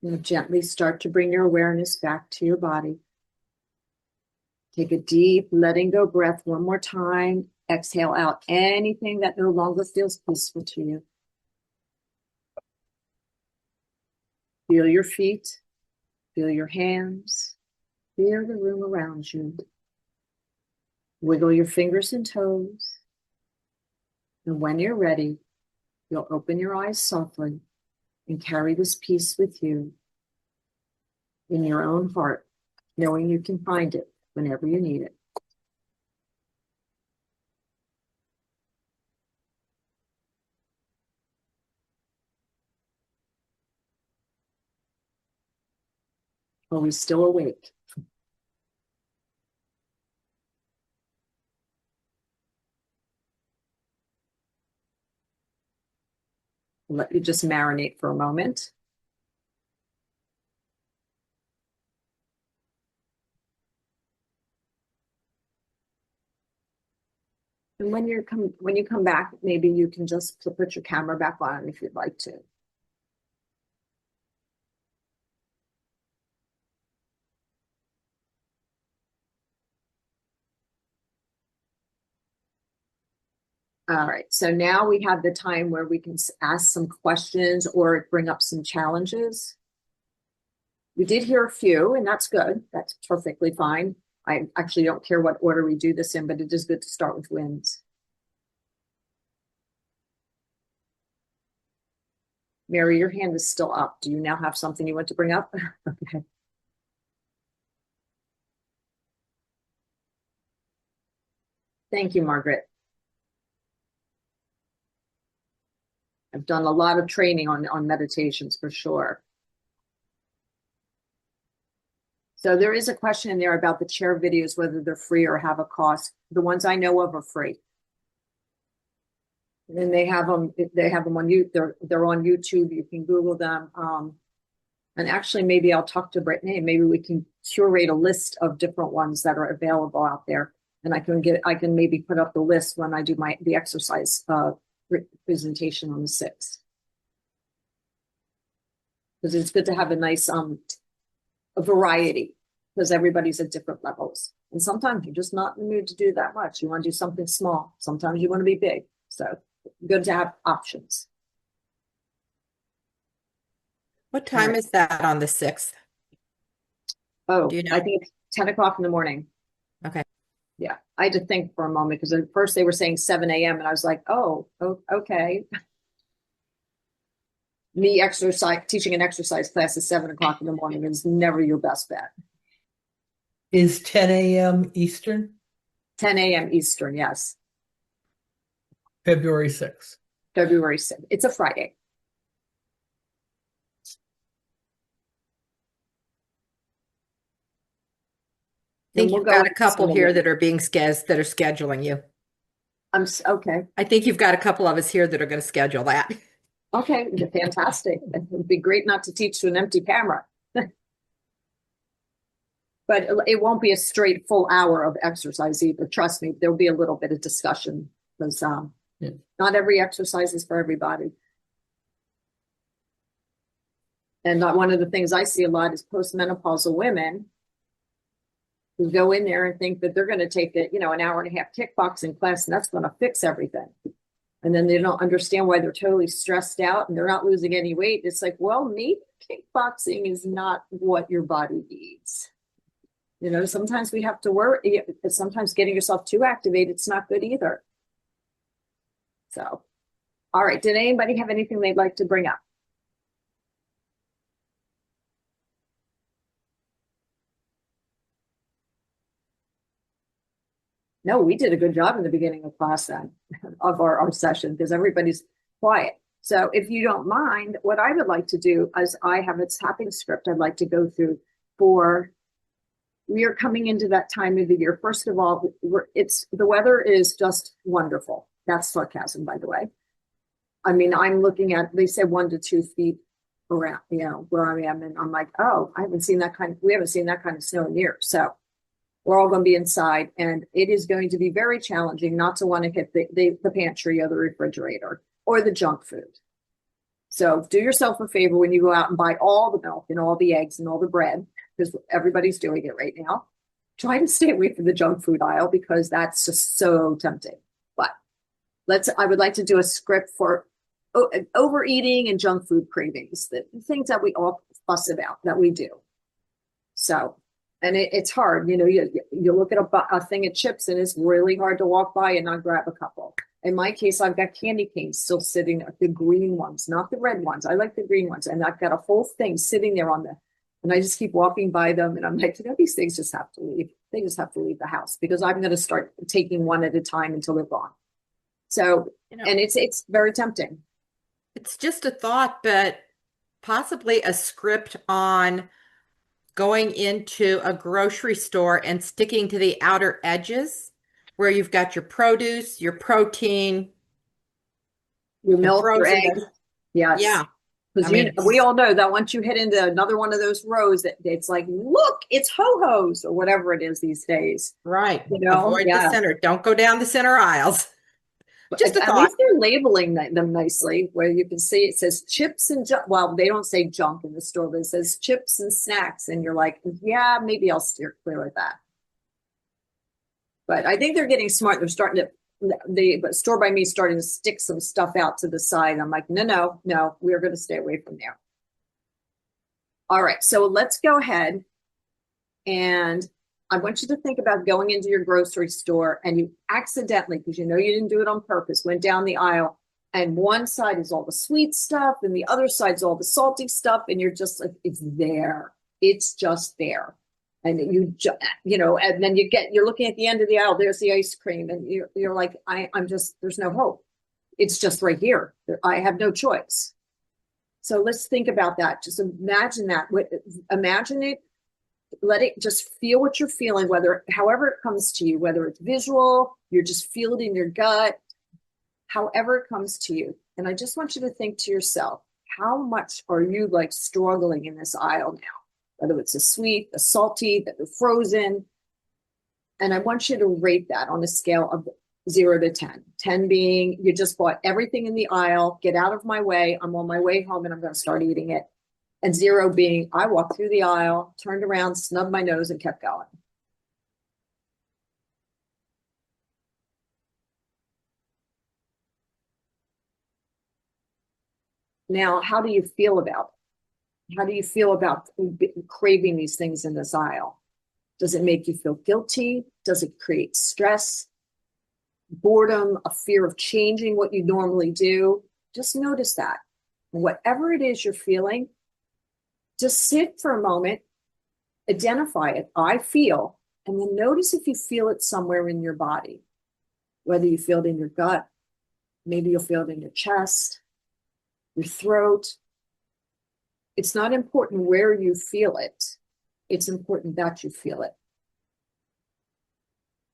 [SPEAKER 1] Now gently start to bring your awareness back to your body. Take a deep letting go breath one more time. Exhale out anything that no longer feels peaceful to you. Feel your feet, feel your hands, feel the room around you. Wiggle your fingers and toes. And when you're ready, you'll open your eyes softly and carry this peace with you in your own heart, knowing you can find it whenever you need it. Are we still awake? I'll let you just marinate for a moment. And when you come back, maybe you can just put your camera back on if you'd like to. All right, so now we have the time where we can ask some questions or bring up some challenges. We did hear a few, and that's good. That's perfectly fine. I actually don't care what order we do this in, but it is good to start with wins. Mary, your hand is still up. Do you now have something you want to bring up? Okay. Thank you, Margaret. I've done a lot of training on meditations for sure. So there is a question in there about the chair videos, whether they're free or have a cost. The ones I know of are free. And they have them on they're on YouTube. You can Google them. And actually, maybe I'll talk to Brittany and maybe we can curate a list of different ones that are available out there. And I can maybe put up the list when I do the exercise presentation on the 6th. Because it's good to have a nice a variety, because everybody's at different levels. And sometimes you're just not in the mood to do that much. You want to do something small. Sometimes you want to be big. So good to have options.
[SPEAKER 2] What time is that on the 6th?
[SPEAKER 1] Oh,
[SPEAKER 2] Do you know?
[SPEAKER 1] I think it's 10 o'clock in the morning.
[SPEAKER 2] Okay.
[SPEAKER 1] Yeah, I had to think for a moment because at first they were saying 7 a.m. and I was like, oh, okay. Me teaching an exercise class at 7 o'clock in the morning is never your best bet.
[SPEAKER 7] Is 10 a.m. Eastern?
[SPEAKER 1] 10 a.m. Eastern, yes.
[SPEAKER 7] February 6th.
[SPEAKER 1] February 6th. It's a Friday.
[SPEAKER 2] I think
[SPEAKER 1] And we'll
[SPEAKER 2] you've
[SPEAKER 1] go
[SPEAKER 2] got a
[SPEAKER 1] with
[SPEAKER 2] couple
[SPEAKER 1] some
[SPEAKER 2] here
[SPEAKER 1] of
[SPEAKER 2] that
[SPEAKER 1] them.
[SPEAKER 2] are being that are scheduling you.
[SPEAKER 1] Okay.
[SPEAKER 2] I think you've got a couple of us here that are going to schedule that.
[SPEAKER 1] Okay, fantastic. It would be great not to teach to an empty camera. But it won't be a straight full hour of exercise either. Trust me, there'll be a little bit of discussion because
[SPEAKER 7] Yeah.
[SPEAKER 1] not every exercise is for everybody. And one of the things I see a lot is postmenopausal women who go in there and think that they're going to take an hour and a half kickboxing class and that's going to fix everything. And then they don't understand why they're totally stressed out and they're not losing any weight. It's like, well, maybe kickboxing is not what your body needs. Sometimes we have to worry. Sometimes getting yourself too activated, it's not good either. So, all right. Did anybody have anything they'd like to bring up? No, we did a good job in the beginning of class then, of our session, because everybody's quiet. So if you don't mind, what I would like to do is I have a tapping script I'd like to go through we are coming into that time of the year. First of all, the weather is just wonderful. That's sarcasm, by the way. I mean, I'm looking at, they say 1 to 2 feet around, where I am. And I'm like, oh, we haven't seen that kind of snow in years. So we're all going to be inside and it is going to be very challenging not to want to hit the pantry or the refrigerator or the junk food. So do yourself a favor when you go out and buy all the milk and all the eggs and all the bread, because everybody's doing it right now. Try to stay away from the junk food aisle because that's just so tempting. But I would like to do a script for overeating and junk food cravings, the things that we all fuss about that we do. So, and it's hard, you look at a thing of chips and it's really hard to walk by and not grab a couple. In my case, I've got candy canes still sitting, the green ones, not the red ones. I like the green ones. And I've got a whole thing sitting there and I just keep walking by them. And I'm like, these things just have to leave. They just have to leave the house because I'm going to start taking one at a time until they're gone. So, and it's very tempting.
[SPEAKER 2] It's just a thought, but possibly a script on going into a grocery store and sticking to the outer edges where you've got your produce, your protein,
[SPEAKER 1] your milk, your
[SPEAKER 2] frozen
[SPEAKER 1] eggs. Yes.
[SPEAKER 2] Yeah.
[SPEAKER 1] Because we all know that once you hit into another one of those rows, it's like, look, it's ho-hos or whatever it is these days.
[SPEAKER 2] Right. Avoid the center. Don't go down the center aisles. Just a
[SPEAKER 1] At
[SPEAKER 2] thought.
[SPEAKER 1] least they're labeling them nicely, where you can see it says chips and junk. Well, they don't say junk in the store, but it says chips and snacks, and you're like, yeah, maybe I'll steer clear of that. But I think they're getting smart. They're starting to. The Store by Me starting to stick some stuff out to the side. I'm like, no, we're going to stay away from there. All right, so let's go ahead and I want you to think about going into your grocery store and you accidentally, because you didn't do it on purpose, went down the aisle and one side is all the sweet stuff and the other side's all the salty stuff. And you're just like, it's there. It's just there. And and then you're looking at the end of the aisle, there's the ice cream. And you're like, there's no hope. It's just right here. I have no choice. So let's think about that. Just imagine that. Imagine it. Let it just feel what you're feeling, however it comes to you, whether it's visual, you're just feel it in your gut, however it comes to you. And I just want you to think to yourself, how much are you like struggling in this aisle now? Whether it's a sweet, a salty, the frozen. And I want you to rate that on a scale of 0 to 10. 10 being you just bought everything in the aisle, get out of my way. I'm on my way home and I'm going to start eating it. And 0 being I walked through the aisle, turned around, snubbed my nose and kept going. Now, how do you feel about it? How do you feel about craving these things in this aisle? Does it make you feel guilty? Does it create stress, boredom, a fear of changing what you normally do? Just notice that. Whatever it is you're feeling, just sit for a moment, identify it. I feel, And then notice if you feel it somewhere in your body, whether you feel it in your gut, maybe you'll feel it in your chest, your throat. It's not important where you feel it. It's important that you feel it.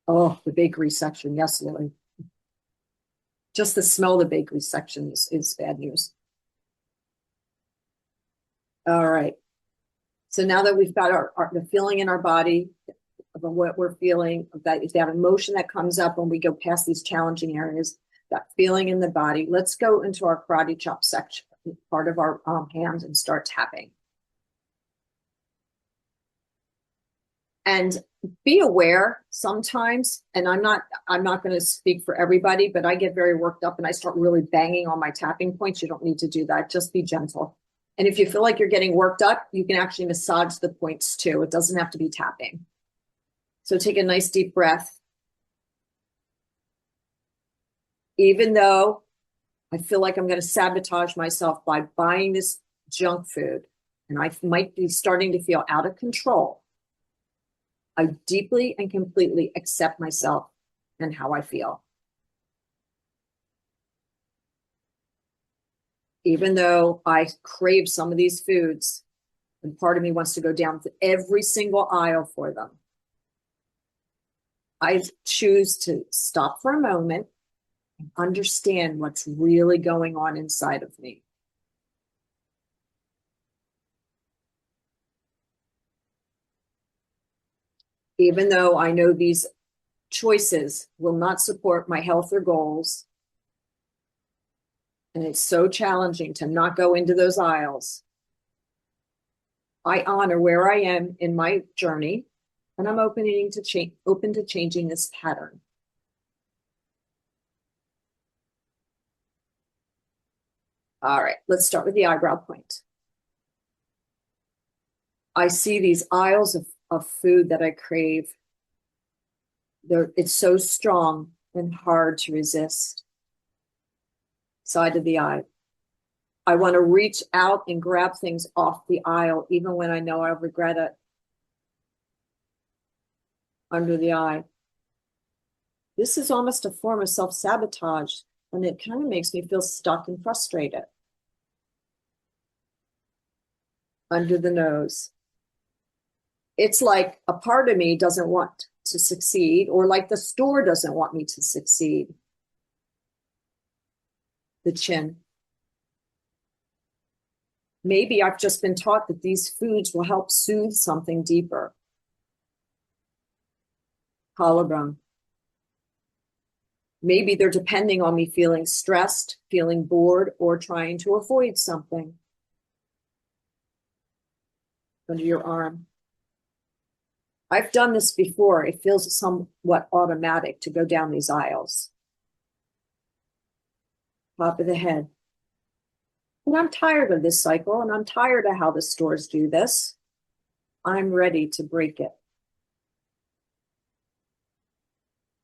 [SPEAKER 1] Oh, the bakery section. Yes, Lily. Just the smell of the bakery section is bad news. All right. So now that we've got the feeling in our body of what we're feeling, that emotion that comes up when we go past these challenging areas, that feeling in the body, let's go into our karate chop section, part of our hands, and start tapping. And be aware sometimes, and I'm not going to speak for everybody, but I get very worked up and I start really banging on my tapping points. You don't need to do that. Just be gentle. And if you feel like you're getting worked up, you can actually massage the points too. It doesn't have to be tapping. So take a nice deep breath. Even though I feel like I'm going to sabotage myself by buying this junk food, and I might be starting to feel out of control, I deeply and completely accept myself and how I feel. Even though I crave some of these foods, and part of me wants to go down to every single aisle for them, I choose to stop for a moment and understand what's really going on inside of me. Even though I know these choices will not support my health or goals, and it's so challenging to not go into those aisles, I honor where I am in my journey, and I'm open to changing this pattern. All right, let's start with the eyebrow point. I see these aisles of food that I crave. It's so strong and hard to resist. Side of the eye. I want to reach out and grab things off the aisle, even when I know I'll regret it. Under the eye. This is almost a form of self-sabotage, and it kind of makes me feel stuck and frustrated. Under the nose. It's like a part of me doesn't want to succeed, or like the store doesn't want me to succeed. The chin. Maybe I've just been taught that these foods will help soothe something deeper. Collarbone. Maybe they're depending on me feeling stressed, feeling bored, or trying to avoid something. Under your arm. I've done this before. It feels somewhat automatic to go down these aisles. Top of the head. And I'm tired of this cycle, and I'm tired of how the stores do this. I'm ready to break it.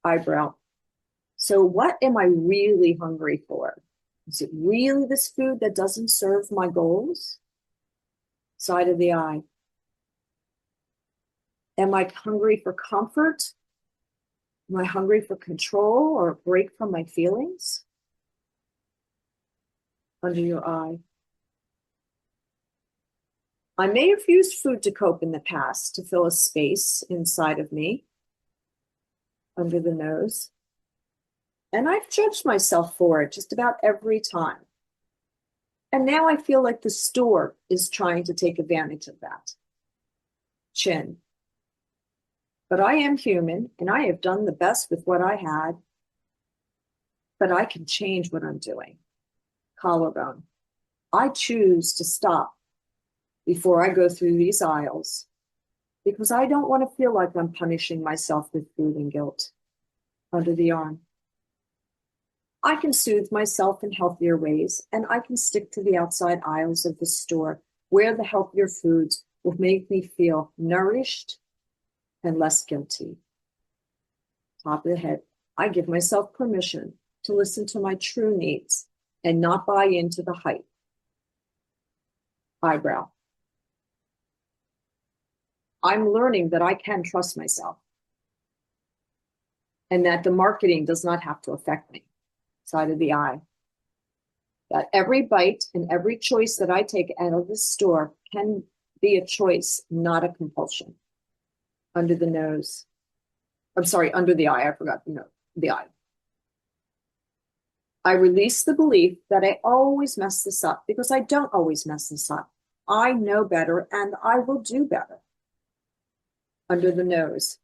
[SPEAKER 1] Eyebrow. So what am I really hungry for? Is it really this food that doesn't serve my goals? Side of the eye. Am I hungry for comfort? Am I hungry for control or a break from my feelings? Under your eye. I may have used food to cope in the past to fill a space inside of me. Under the nose. And I've judged myself for it just about every time. And now I feel like the store is trying to take advantage of that. Chin. But I am human, and I have done the best with what I had. But I can change what I'm doing. Collarbone. I choose to stop before I go through these aisles because I don't want to feel like I'm punishing myself with food and guilt. Under the arm. I can soothe myself in healthier ways, and I can stick to the outside aisles of the store where the healthier foods will make me feel nourished and less guilty. Top of the head. I give myself permission to listen to my true needs and not buy into the hype. Eyebrow. I'm learning that I can trust myself. and that the marketing does not have to affect me. Side of the eye. That every bite and every choice that I take out of the store can be a choice, not a compulsion. Under the nose. I'm sorry, under the eye. I forgot the eye. I release the belief that I always mess this up, because I don't always mess this up. I know better and I will do better. Under the nose.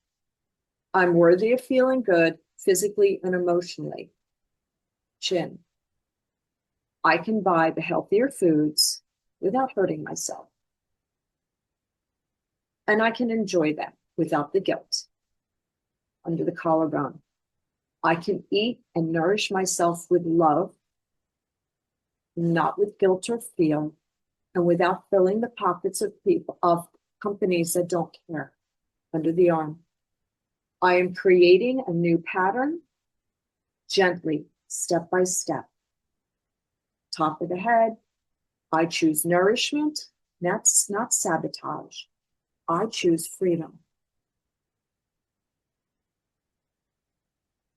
[SPEAKER 1] I'm worthy of feeling good physically and emotionally. Chin. I can buy the healthier foods without hurting myself. And I can enjoy them without the guilt. Under the collarbone. I can eat and nourish myself with love, not with guilt or fear, and without filling the pockets of people, of companies that don't care. Under the arm. I am creating a new pattern, gently, step by step. Top of the head, I choose nourishment. That's not sabotage. I choose freedom.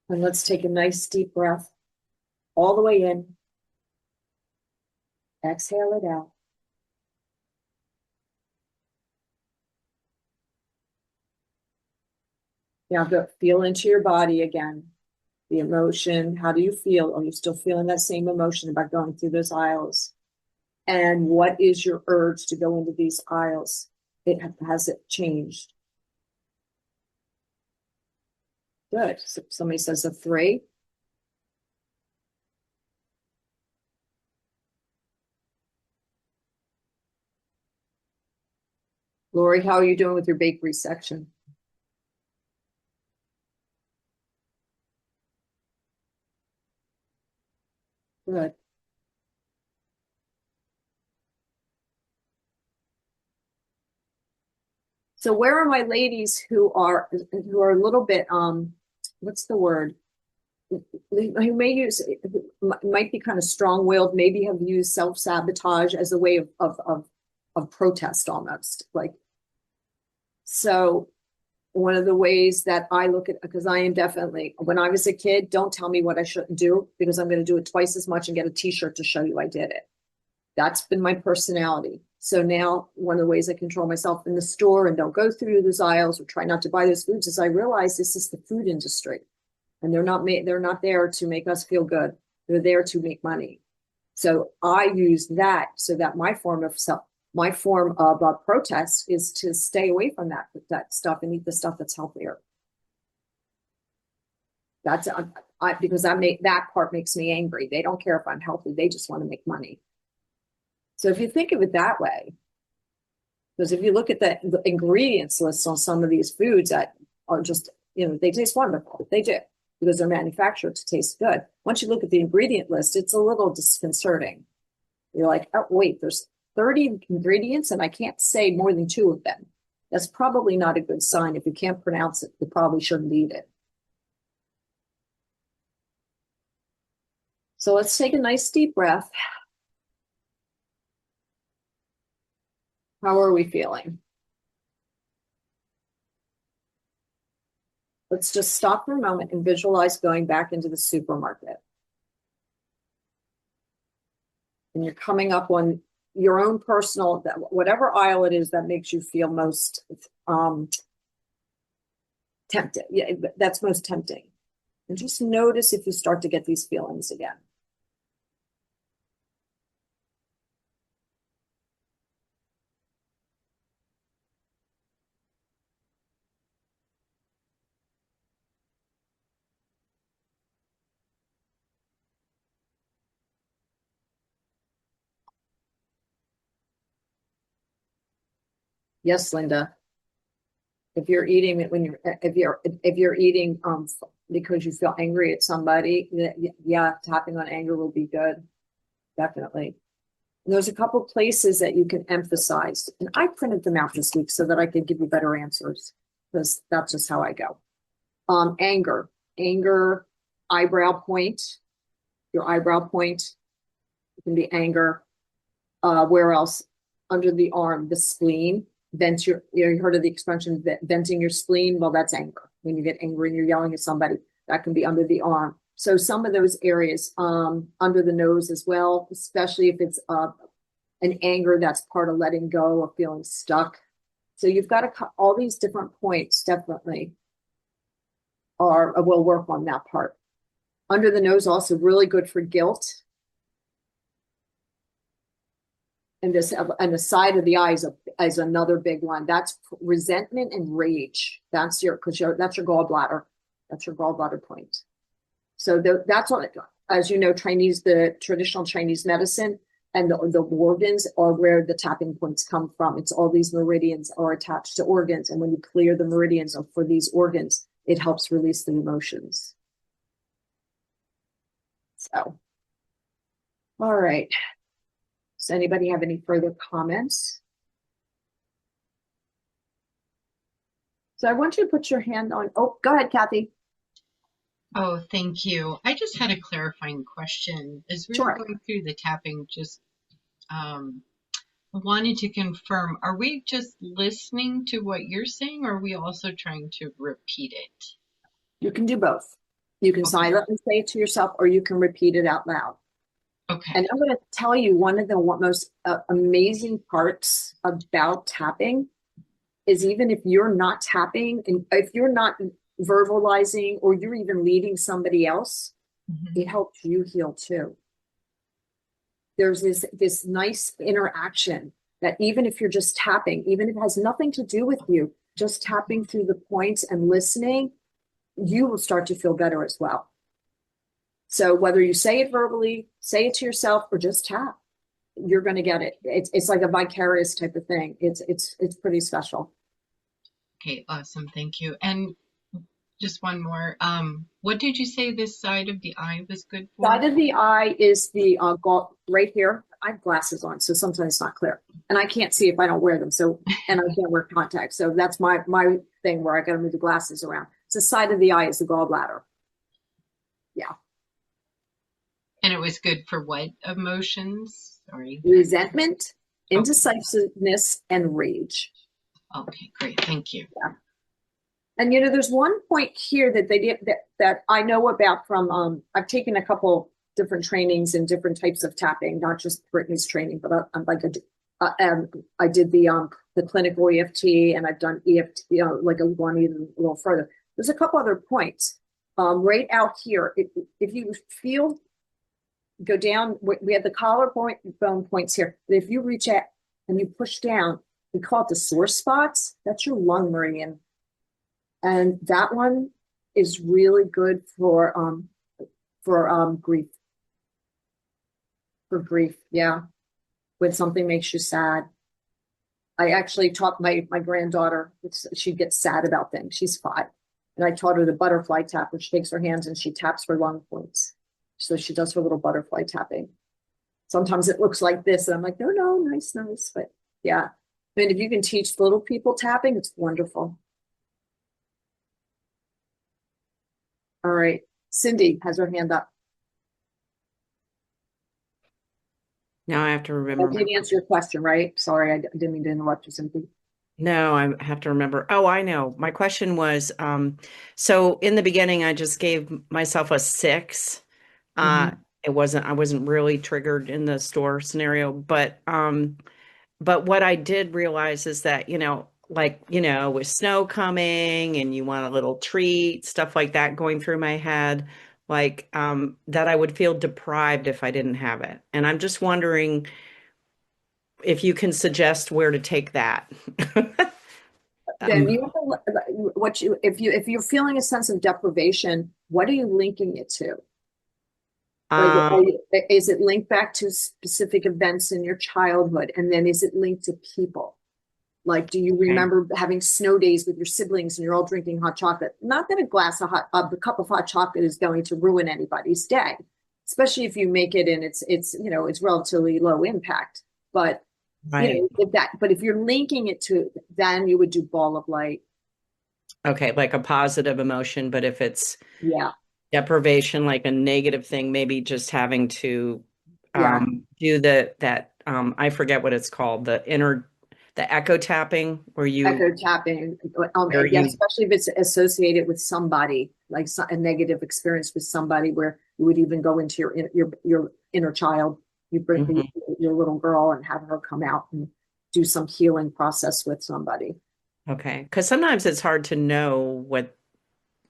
[SPEAKER 1] And let's take a nice deep breath all the way in. Exhale it out. Now go feel into your body again. The emotion, how do you feel? Are you still feeling that same emotion about going through those aisles? And what is your urge to go into these aisles? Has it changed? Good. So somebody says a 3. Lori, how are you doing with your bakery section? Good. So where are my ladies who are a little bit what's the word? Who may use, might be kind of strong-willed, maybe have used self-sabotage as a way of protest almost. Like, so one of the ways that I look at, because I am definitely, when I was a kid, don't tell me what I shouldn't do, because I'm going to do it twice as much and get a t-shirt to show you I did it. That's been my personality. So now one of the ways I control myself in the store and don't go through those aisles or try not to buy those foods is I realize this is the food industry, and they're not there to make us feel good. They're there to make money. So I use that so that my form of protest is to stay away from that stuff and eat the stuff that's healthier. That's because that part makes me angry. They don't care if I'm healthy. They just want to make money. So if you think of it that way, because if you look at the ingredients lists on some of these foods that are just, they taste wonderful. They do, because they're manufactured to taste good. Once you look at the ingredient list, it's a little disconcerting. You're like, oh, wait, there's 30 ingredients and I can't say more than 2 of them. That's probably not a good sign. If you can't pronounce it, you probably shouldn't eat it. So let's take a nice deep breath. How are we feeling? Let's just stop for a moment and visualize going back into the supermarket. And you're coming up on your own personal, whatever aisle it is that makes you feel most tempted. Yeah, that's most tempting. And just notice if you start to get these feelings again. Yes, Linda. If you're eating it if you're eating because you feel angry at somebody, yeah, tapping on anger will be good. Definitely. And there's a couple places that you can emphasize. And I printed them out this week so that I could give you better answers, because that's just how I go. Anger, eyebrow point, your eyebrow point. It can be anger. Where else? Under the arm, the spleen. You heard of the expression venting your spleen? Well, that's anger. When you get angry and you're yelling at somebody. That can be under the arm. So some of those areas, under the nose as well, especially if it's an anger that's part of letting go or feeling stuck. So you've got to all these different points definitely will work on that part. Under the nose also really good for guilt. And the side of the eye is another big one. That's resentment and rage. That's your gallbladder. That's your gallbladder point. So that's what, as you know, the traditional Chinese medicine and the organs are where the tapping points come from. It's all these meridians are attached to organs. And when you clear the meridians for these organs, it helps release the emotions. So, all right. Does anybody have any further comments? So I want you to put your hand on, oh, go ahead, Kathy.
[SPEAKER 3] Oh, thank you. I just had a clarifying question. As we were
[SPEAKER 1] Sure.
[SPEAKER 3] going through the tapping, just wanted to confirm, are we just listening to what you're saying, or are we also trying to repeat it?
[SPEAKER 1] You can do both. You can
[SPEAKER 3] Okay.
[SPEAKER 1] silently say it to yourself, or you can repeat it out loud.
[SPEAKER 3] Okay.
[SPEAKER 1] And I'm going to tell you one of the most amazing parts about tapping is even if you're not tapping and if you're not verbalizing or you're even leading somebody else,
[SPEAKER 3] Mhm.
[SPEAKER 1] it helps you heal too. There's this nice interaction that even if you're just tapping, even if it has nothing to do with you, just tapping through the points and listening, you will start to feel better as well. So whether you say it verbally, say it to yourself, or just tap, you're going to get it. It's like a vicarious type of thing. It's pretty special.
[SPEAKER 3] Okay, awesome. Thank you. And just one more. What did you say this side of the eye was good for?
[SPEAKER 1] Side of the eye is the right here. I have glasses on, so sometimes it's not clear, and I can't see if I don't wear them. So, and I can't wear contacts. So that's my thing where I got to move the glasses around. So side of the eye is the gallbladder. Yeah.
[SPEAKER 3] And it was good for what emotions? Sorry.
[SPEAKER 1] Resentment, indecisiveness, and rage.
[SPEAKER 3] Okay, great. Thank you.
[SPEAKER 1] Yeah. And there's one point here that they did that I know about from I've taken a couple different trainings in different types of tapping, not just Brittany's training, but I did the clinical EFT, and I've done EFT, like one even a little further. There's a couple other points right out here. If you feel, go down. We have the collarbone points here. If you reach out and you push down, we call it the sore spots. That's your lung meridian. And that one is really good for grief. For grief, yeah. When something makes you sad. I actually taught my granddaughter, she gets sad about things. She's 5. And I taught her the butterfly tap, which takes her hands and she taps her lung points. So she does her little butterfly tapping. Sometimes it looks like this, and I'm like, no, nice. But yeah. And if you can teach little people tapping, it's wonderful. All right. Cindy has her hand up.
[SPEAKER 5] Now I have to
[SPEAKER 1] I
[SPEAKER 5] remember.
[SPEAKER 1] didn't answer your question, right? Sorry, I didn't mean to interrupt you, Cindy.
[SPEAKER 5] No, I have to remember. Oh, I know. My question was, so in the beginning, I just gave myself a 6. I wasn't really triggered in the store scenario, but what I did realize is that, with snow coming and you want a little treat, stuff like that going through my head, that I would feel deprived if I didn't have it. And I'm just wondering if you can suggest where to take that.
[SPEAKER 1] Then you have to, if you're feeling a sense of deprivation, what are you linking it to? Is it linked back to specific events in your childhood? And then is it linked to people? Like, do you remember having snow days with your siblings and you're all drinking hot chocolate? Not that a cup of hot chocolate is going to ruin anybody's day, especially if you make it and it's relatively low impact. But
[SPEAKER 5] Right.
[SPEAKER 1] But if you're linking it to, then you would do ball of light.
[SPEAKER 5] Okay, like a positive emotion, but if it's
[SPEAKER 1] deprivation,
[SPEAKER 5] like a negative thing, maybe just having to
[SPEAKER 1] Yeah.
[SPEAKER 5] do that I forget what it's called, the the echo tapping where you,
[SPEAKER 1] Echo tapping,
[SPEAKER 5] Where
[SPEAKER 1] yeah,
[SPEAKER 5] you-
[SPEAKER 1] especially if it's associated with somebody, like a negative experience with somebody, where you would even go into your inner child. You bring
[SPEAKER 5] Mhm.
[SPEAKER 1] your little girl and have her come out and do some healing process with somebody.
[SPEAKER 5] okay. Because sometimes it's hard to know what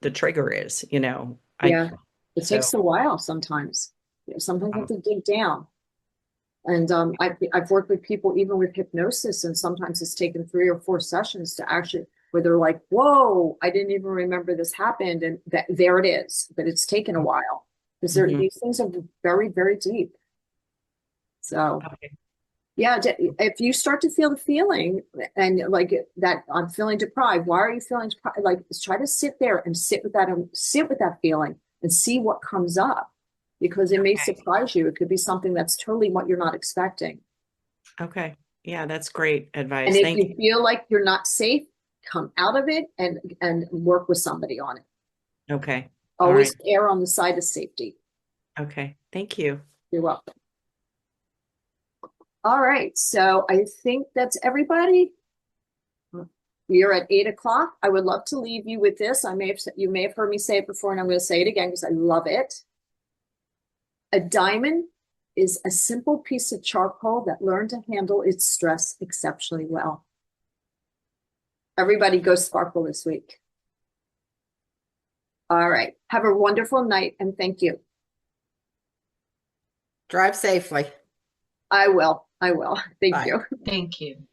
[SPEAKER 5] the trigger is, you know.
[SPEAKER 1] Yeah, it
[SPEAKER 5] so
[SPEAKER 1] takes a while sometimes. You know, sometimes you have
[SPEAKER 5] um,
[SPEAKER 1] to dig down. And I've worked with people even with hypnosis, and sometimes it's taken 3 or 4 sessions to actually where they're like, "Whoa, I didn't even remember this happened," and that there it is. But it's taken a while because
[SPEAKER 5] Mhm.
[SPEAKER 1] these things are very, very deep. So
[SPEAKER 5] Okay.
[SPEAKER 1] yeah, if you start to feel the feeling and like that, I'm feeling deprived. Why are you feeling deprived? Like, try to sit there and sit with that feeling and see what comes up, because it may
[SPEAKER 5] Okay.
[SPEAKER 1] surprise you. It could be something that's totally what you're not expecting.
[SPEAKER 5] Okay. Yeah, that's great
[SPEAKER 1] And
[SPEAKER 5] advice.
[SPEAKER 1] if
[SPEAKER 5] Thank
[SPEAKER 1] you
[SPEAKER 5] you.
[SPEAKER 1] feel like you're not safe, come out of it and work with somebody on it.
[SPEAKER 5] Okay. All
[SPEAKER 1] Always
[SPEAKER 5] right.
[SPEAKER 1] err on the side of safety.
[SPEAKER 5] Okay. Thank you.
[SPEAKER 1] You're welcome. All right, so I think that's everybody. We are at 8 o'clock. I would love to leave you with this. You may have heard me say it before, and I'm going to say it again because I love it. A diamond is a simple piece of charcoal that learned to handle its stress exceptionally well. Everybody go sparkle this week. All right. Have a wonderful night, and thank you.
[SPEAKER 2] Drive safely.
[SPEAKER 1] I will. Thank
[SPEAKER 2] Bye.
[SPEAKER 1] you.
[SPEAKER 3] Thank you.